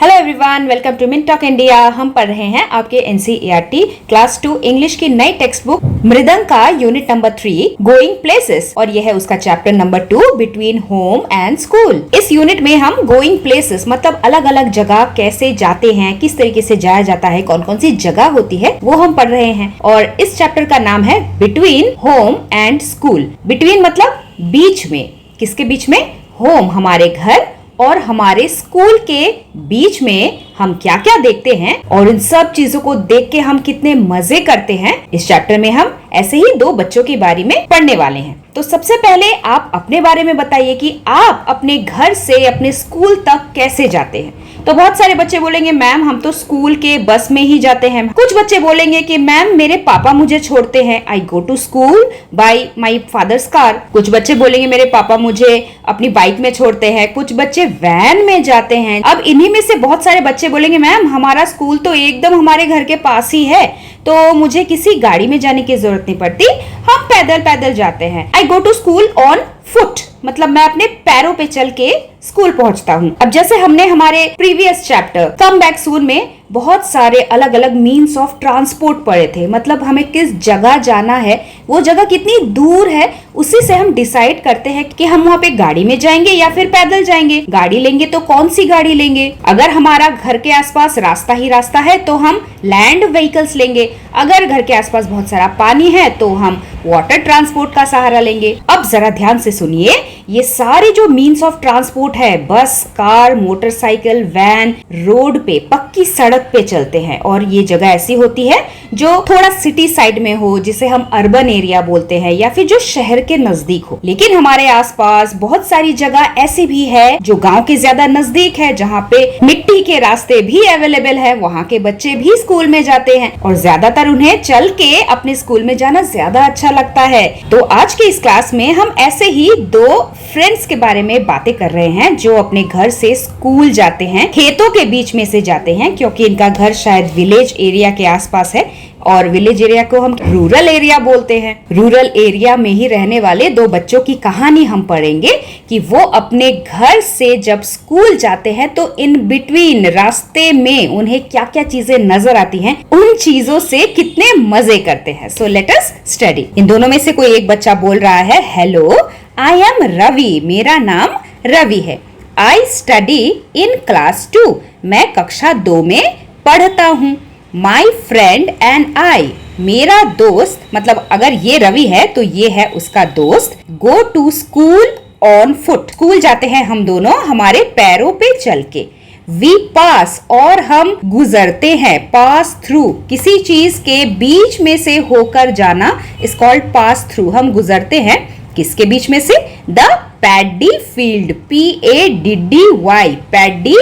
Hello everyone, welcome to मिन talk India. हम पढ़ रहे हैं आपके एनसीईआरटी क्लास 2 इंग्लिश की नई टेक्स्ट बुक मृदंग का यूनिट नंबर 3 गोइंग प्लेसेस, और यह है उसका chapter number 2 between home and school. इस यूनिट में हम गोइंग प्लेसेस मतलब अलग अलग जगह कैसे जाते हैं, किस तरीके से जाया जाता है, कौन कौन सी जगह होती है, वो हम पढ़ रहे हैं। और इस चैप्टर का नाम है between home and school. Between मतलब बीच में, किसके बीच में? होम हमारे घर और हमारे स्कूल के बीच में हम क्या क्या देखते हैं और इन सब चीजों को देख के हम कितने मजे करते हैं। इस चैप्टर में हम ऐसे ही दो बच्चों के बारे में पढ़ने वाले हैं। तो सबसे पहले आप अपने बारे में बताइए कि आप अपने घर से अपने स्कूल तक कैसे जाते हैं। तो बहुत सारे बच्चे बोलेंगे मैम हम तो स्कूल के बस में ही जाते हैं। कुछ बच्चे बोलेंगे कि मैम मेरे पापा मुझे छोड़ते हैं, I go to school by my father's car. कुछ बच्चे बोलेंगे मेरे पापा मुझे अपनी बाइक में छोड़ते हैं। कुछ बच्चे वैन में जाते हैं। अब इन्हीं में से बहुत सारे बच्चे बोलेंगे मैम हमारा स्कूल तो एकदम हमारे घर के पास ही है, तो मुझे किसी गाड़ी में जाने की जरूरत नहीं पड़ती, हम पैदल पैदल जाते हैं। I go to school on foot मतलब मैं अपने पैरों पे चल के स्कूल पहुंचता हूँ। अब जैसे हमने हमारे previous chapter come back soon में बहुत सारे अलग अलग मीन्स ऑफ ट्रांसपोर्ट पढ़े थे, मतलब हमें किस जगह जाना है, वो जगह कितनी दूर है, उसी से हम डिसाइड करते हैं कि हम वहाँ पे गाड़ी में जाएंगे या फिर पैदल जाएंगे। गाड़ी लेंगे तो कौन सी गाड़ी लेंगे? अगर हमारा घर के आसपास रास्ता ही रास्ता है तो हम लैंड व्हीकल्स लेंगे। अगर घर के आसपास बहुत सारा पानी है तो हम वाटर ट्रांसपोर्ट का सहारा लेंगे। अब जरा ध्यान से सुनिए, ये सारे जो मीन्स ऑफ ट्रांसपोर्ट है, बस, कार, मोटरसाइकिल, वैन, रोड पे पक्की सड़क पे चलते हैं। और ये जगह ऐसी होती है जो थोड़ा सिटी साइड में हो, जिसे हम अर्बन एरिया बोलते हैं, या फिर जो शहर के नजदीक हो। लेकिन हमारे आसपास बहुत सारी जगह ऐसी भी है जो गांव के ज्यादा नजदीक है, जहाँ पे मिट्टी के रास्ते भी अवेलेबल है। वहाँ के बच्चे भी स्कूल में जाते हैं और ज्यादातर उन्हें चल के अपने स्कूल में जाना ज्यादा अच्छा लगता है। तो आज के इस क्लास में हम ऐसे ही दो फ्रेंड्स के बारे में बातें कर रहे हैं जो अपने घर से स्कूल जाते हैं, खेतों के बीच में से जाते हैं, क्योंकि इनका घर शायद विलेज एरिया के आसपास है और विलेज एरिया को हम रूरल एरिया बोलते हैं। रूरल एरिया में ही रहने वाले दो बच्चों की कहानी हम पढ़ेंगे कि वो अपने घर से जब स्कूल जाते हैं तो इन बिटवीन रास्ते में उन्हें क्या क्या चीजें नजर आती हैं, उन चीजों से कितने मजे करते हैं। So let us study. इन दोनों में से कोई एक बच्चा बोल रहा है, हेलो आई एम रवि, मेरा नाम रवि है। आई स्टडी इन क्लास 2, मैं कक्षा 2 में पढ़ता हूँ। माई फ्रेंड एंड आई, मेरा दोस्त, मतलब अगर ये रवि है तो ये है उसका दोस्त, go to school on foot, school जाते हैं हम दोनों हमारे पैरों पे चल के। वी पास, और हम गुजरते हैं, पास थ्रू, किसी चीज के बीच में से होकर जाना इज कॉल्ड पास थ्रू। हम गुजरते हैं किसके बीच में से? The paddy field, PADDY, paddy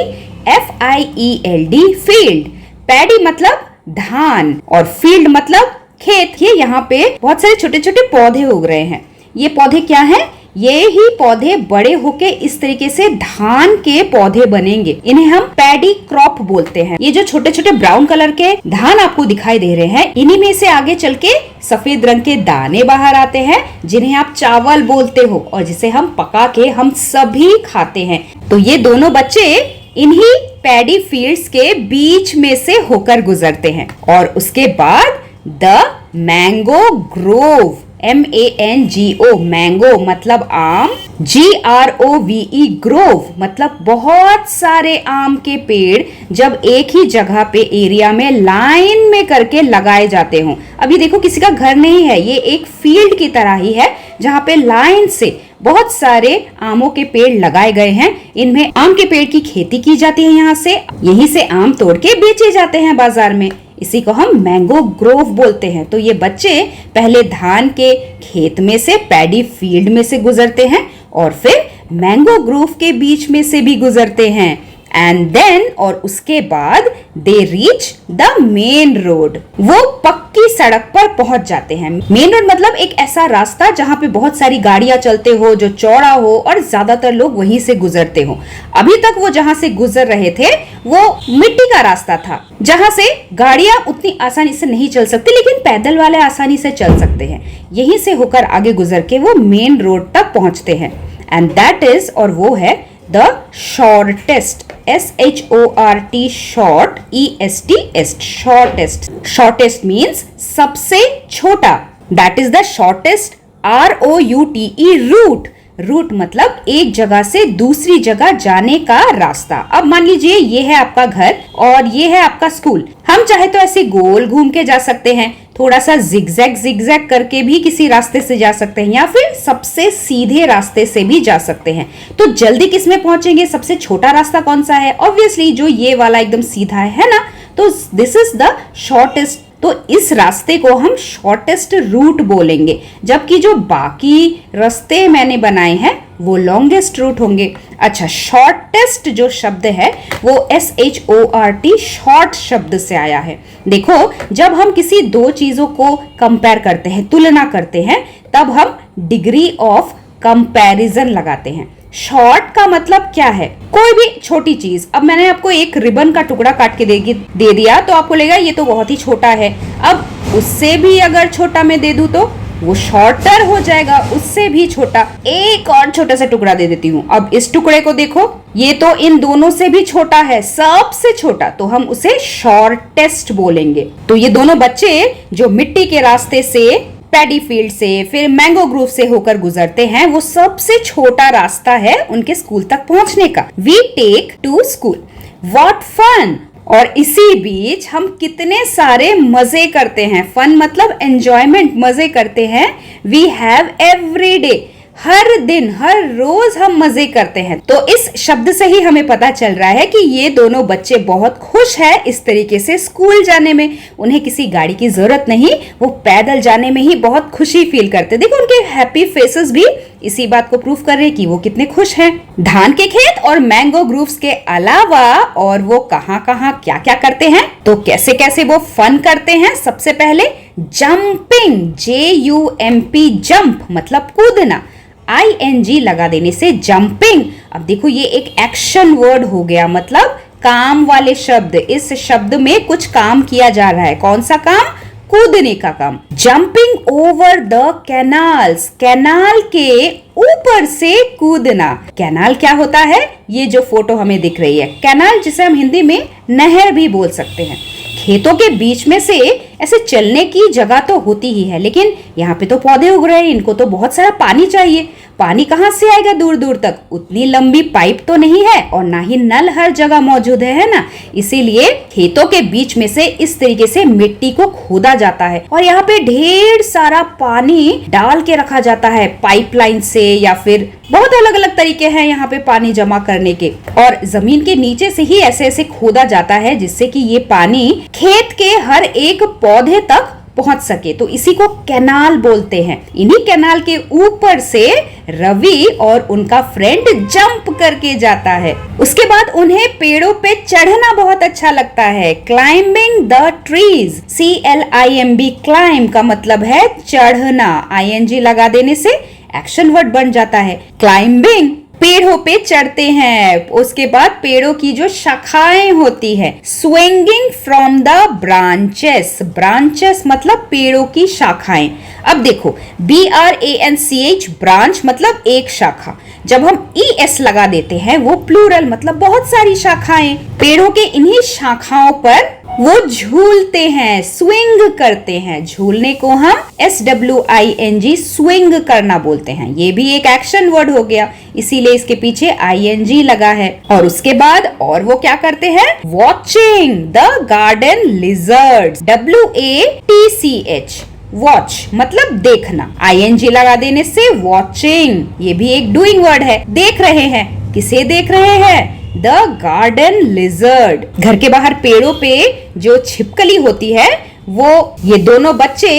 FIELD, field. Paddy मतलब धान और फील्ड मतलब खेत। ये यहाँ पे बहुत सारे छोटे छोटे पौधे उग रहे हैं। ये पौधे क्या हैं? ये ही पौधे बड़े होके इस तरीके से धान के पौधे बनेंगे। इन्हें हम पैडी क्रॉप बोलते हैं। ये जो छोटे छोटे ब्राउन कलर के धान आपको दिखाई दे रहे हैं, इन्हीं में से आगे चल के सफेद रंग के दाने बाहर आते हैं, जिन्हें आप चावल बोलते हो और जिसे हम पका के हम सभी खाते हैं। तो ये दोनों बच्चे इन्हीं पैडी फील्ड्स के बीच में से होकर गुजरते हैं। और उसके बाद the mango Grove, MANGO, mango मतलब आम, GROVE, ग्रोव मतलब बहुत सारे आम के पेड़ जब एक ही जगह पे एरिया में लाइन में करके लगाए जाते हों। अभी देखो किसी का घर नहीं है, ये एक फील्ड की तरह ही है जहाँ पे लाइन से बहुत सारे आमों के पेड़ लगाए गए हैं। इनमें आम के पेड़ की खेती की जाती है, यहाँ से यहीं से आम तोड़ के बेचे जाते हैं बाजार में। इसी को हम मैंगो ग्रोव बोलते हैं। तो ये बच्चे पहले धान के खेत में से, पैडी फील्ड में से गुजरते हैं और फिर मैंगो ग्रोव के बीच में से भी गुजरते हैं। एंड देन, और उसके बाद they reach the main road, वो पक्की सड़क पर पहुंच जाते हैं। मेन रोड मतलब एक ऐसा रास्ता जहाँ पे बहुत सारी गाड़ियां चलते हो, जो चौड़ा हो और ज्यादातर लोग वहीं से गुजरते हो। अभी तक वो जहाँ से गुजर रहे थे वो मिट्टी का रास्ता था, जहाँ से गाड़ियां उतनी आसानी से नहीं चल सकती, लेकिन पैदल वाले आसानी से चल सकते हैं। यहीं से होकर आगे गुजर के वो मेन रोड तक पहुंचते हैं। एंड दैट इज, और वो है the shortest, SHORT short, EST est, shortest. Shortest means सबसे छोटा. That is the shortest ROUTE route. Route मतलब एक जगह से दूसरी जगह जाने का रास्ता. अब मान लीजिए ये है आपका घर और ये है आपका स्कूल. हम चाहे तो ऐसे गोल घूम के जा सकते हैं, थोड़ा सा जिगजैग करके भी किसी रास्ते से जा सकते हैं, या फिर सबसे सीधे रास्ते से भी जा सकते हैं. तो जल्दी किस में पहुंचेंगे? सबसे छोटा रास्ता कौन सा है? ऑब्वियसली जो ये वाला एकदम सीधा है ना. तो दिस इज द शॉर्टेस्ट. तो इस रास्ते को हम शॉर्टेस्ट रूट बोलेंगे, जबकि जो बाकी रास्ते मैंने बनाए हैं वो लॉन्गेस्ट रूट होंगे. अच्छा, शॉर्टेस्ट जो शब्द है वो SHORT शॉर्ट शब्द से आया है. देखो, जब हम किसी दो चीजों को कंपेयर करते हैं, तुलना करते हैं, तब हम डिग्री ऑफ कंपैरिजन लगाते हैं. शॉर्ट का मतलब क्या है? कोई भी छोटी चीज. अब मैंने आपको एक रिबन का टुकड़ा काट के दे दिया तो आपको लगेगा ये तो बहुत ही छोटा है. अब उससे भी अगर छोटा मैं दे दूं तो वो शॉर्टर हो जाएगा, उससे भी छोटा. एक और छोटा सा टुकड़ा दे देती हूँ. अब इस टुकड़े को देखो, ये तो इन दोनों से भी छोटा है, सबसे छोटा, तो हम उसे शॉर्टेस्ट बोलेंगे. तो ये दोनों बच्चे जो मिट्टी के रास्ते से, पैडी फील्ड से, फिर मैंगो ग्रोव से होकर गुजरते हैं, वो सबसे छोटा रास्ता है उनके स्कूल तक पहुंचने का. We take to school. What fun. और इसी बीच हम कितने सारे मजे करते हैं. फन मतलब एंजॉयमेंट, मजे करते हैं. We have every day. हर दिन, हर रोज हम मजे करते हैं. तो इस शब्द से ही हमें पता चल रहा है कि ये दोनों बच्चे बहुत खुश हैं इस तरीके से स्कूल जाने में. उन्हें किसी गाड़ी की जरूरत नहीं, वो पैदल जाने में ही बहुत खुशी फील करते. देखो उनके हैप्पी फेसेस भी इसी बात को प्रूफ कर रहे हैं कि वो कितने खुश हैं. धान के खेत और मैंगो ग्रूव्स के अलावा और वो कहाँ कहाँ क्या क्या करते हैं, तो कैसे कैसे वो फन करते हैं. सबसे पहले जंपिंग, JUMP, जंप मतलब कूदना. ING लगा देने से जंपिंग. अब देखो ये एक एक्शन वर्ड हो गया, मतलब काम वाले शब्द. इस शब्द में कुछ काम किया जा रहा है. कौन सा काम? कूदने का काम. Jumping over the canals, canal के ऊपर से कूदना. कैनाल क्या होता है? ये जो फोटो हमें दिख रही है, कैनाल, जिसे हम हिंदी में नहर भी बोल सकते हैं. खेतों के बीच में से ऐसे चलने की जगह तो होती ही है, लेकिन यहाँ पे तो पौधे उग रहे हैं, इनको तो बहुत सारा पानी चाहिए. पानी कहाँ से आएगा दूर दूर तक? उतनी लंबी पाइप तो नहीं है और ना ही नल हर जगह मौजूद है ना. इसीलिए खेतों के बीच में से इस तरीके से मिट्टी को खोदा जाता है और यहाँ पे ढेर सारा पानी डाल के रखा जाता है पाइपलाइन से, या फिर बहुत अलग अलग तरीके हैं यहाँ पे पानी जमा करने के. और जमीन के नीचे से ही ऐसे ऐसे खोदा जाता है जिससे कि ये पानी खेत के हर एक पौधे तक पहुंच सके. तो इसी को कैनाल बोलते हैं. इन्हीं कैनाल के ऊपर से रवि और उनका फ्रेंड जंप करके जाता है. उसके बाद उन्हें पेड़ों पे चढ़ना बहुत अच्छा लगता है. Climbing the trees, CLIMB, climb का मतलब है चढ़ना. ING लगा देने से एक्शन वर्ड बन जाता है. क्लाइंबिंग, पेड़ों पे चढ़ते हैं. उसके बाद पेड़ों की जो शाखाएं होती है. Swinging from the branches, branches मतलब पेड़ों की शाखाएं. अब देखो BRANCH, ब्रांच मतलब एक शाखा. जब हम ES लगा देते हैं वो प्लूरल मतलब बहुत सारी शाखाएं. पेड़ों के इन्हीं शाखाओं पर वो झूलते हैं, स्विंग करते हैं. झूलने को हम SWING, स्विंग करना बोलते हैं. ये भी एक एक्शन वर्ड हो गया, इसीलिए इसके पीछे ING लगा है. और उसके बाद और वो क्या करते हैं? Watching the garden lizards, WATCH, watch मतलब देखना. ING लगा देने से वॉचिंग, ये भी एक डूइंग वर्ड है. देख रहे हैं. किसे देख रहे हैं? The garden lizard. घर के बाहर पेड़ों पे जो छिपकली होती है वो ये दोनों बच्चे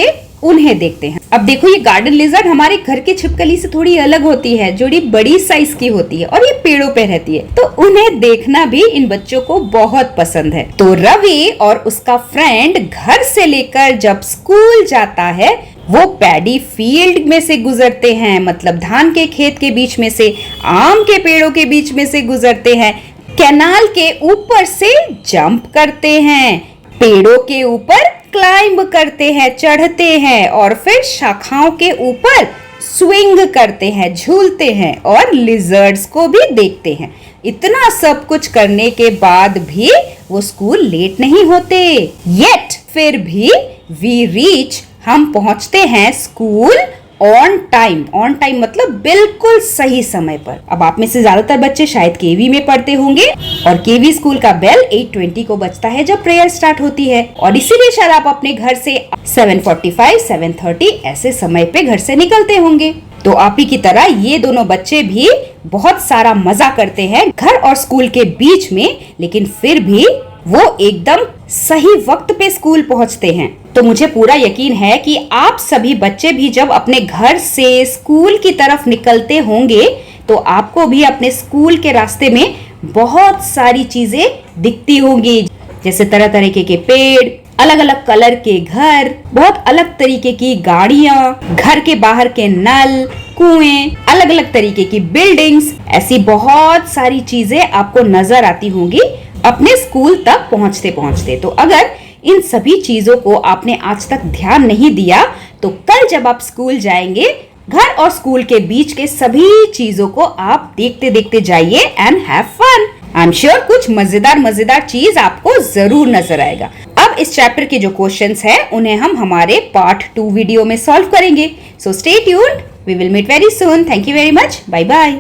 उन्हें देखते हैं. अब देखो ये गार्डन लिजर्ड हमारे घर की छिपकली से थोड़ी अलग होती है, जोड़ी बड़ी साइज की होती है और ये पेड़ों पे रहती है. तो उन्हें देखना भी इन बच्चों को बहुत पसंद है. तो रवि और उसका फ्रेंड घर से लेकर जब स्कूल जाता है वो पैडी फील्ड में से गुजरते हैं, मतलब धान के खेत के बीच में से, आम के पेड़ों के बीच में से गुजरते हैं. कैनाल के ऊपर से जंप करते हैं, पेड़ों के ऊपर क्लाइंब करते हैं, चढ़ते हैं और फिर शाखाओं के ऊपर स्विंग करते हैं, झूलते हैं और लिजर्ड्स को भी देखते हैं। इतना सब कुछ करने के बाद भी वो स्कूल लेट नहीं होते। येट फिर भी वी रीच, हम पहुंचते हैं school on time. On time मतलब बिल्कुल सही समय पर। अब आप में से ज्यादातर बच्चे शायद केवी में पढ़ते होंगे और केवी स्कूल का बेल 8:20 को बजता है जब प्रेयर स्टार्ट होती है, और इसीलिए शायद आप अपने घर से 7:45, 7:30 ऐसे समय पे घर से निकलते होंगे। तो आप ही की तरह ये दोनों बच्चे भी बहुत सारा मजा करते हैं घर और स्कूल के बीच में, लेकिन फिर भी वो एकदम सही वक्त पे स्कूल पहुंचते हैं। तो मुझे पूरा यकीन है कि आप सभी बच्चे भी जब अपने घर से स्कूल की तरफ निकलते होंगे तो आपको भी अपने स्कूल के रास्ते में बहुत सारी चीजें दिखती होंगी, जैसे तरह तरह के पेड़, अलग अलग कलर के घर, बहुत अलग तरीके की गाड़ियां, घर के बाहर के नल, कुएं, अलग अलग तरीके की बिल्डिंग्स, ऐसी बहुत सारी चीजें आपको नजर आती होंगी अपने स्कूल तक पहुंचते पहुंचते। तो अगर इन सभी चीजों को आपने आज तक ध्यान नहीं दिया तो कल जब आप स्कूल जाएंगे, घर और स्कूल के बीच के सभी चीजों को आप देखते देखते जाइए and have fun. I am sure कुछ मजेदार चीज आपको जरूर नजर आएगा। अब इस चैप्टर के जो क्वेश्चंस हैं उन्हें हम हमारे पार्ट 2 वीडियो में सॉल्व करेंगे। So stay tuned, we will meet very soon. Thank you very much, bye bye.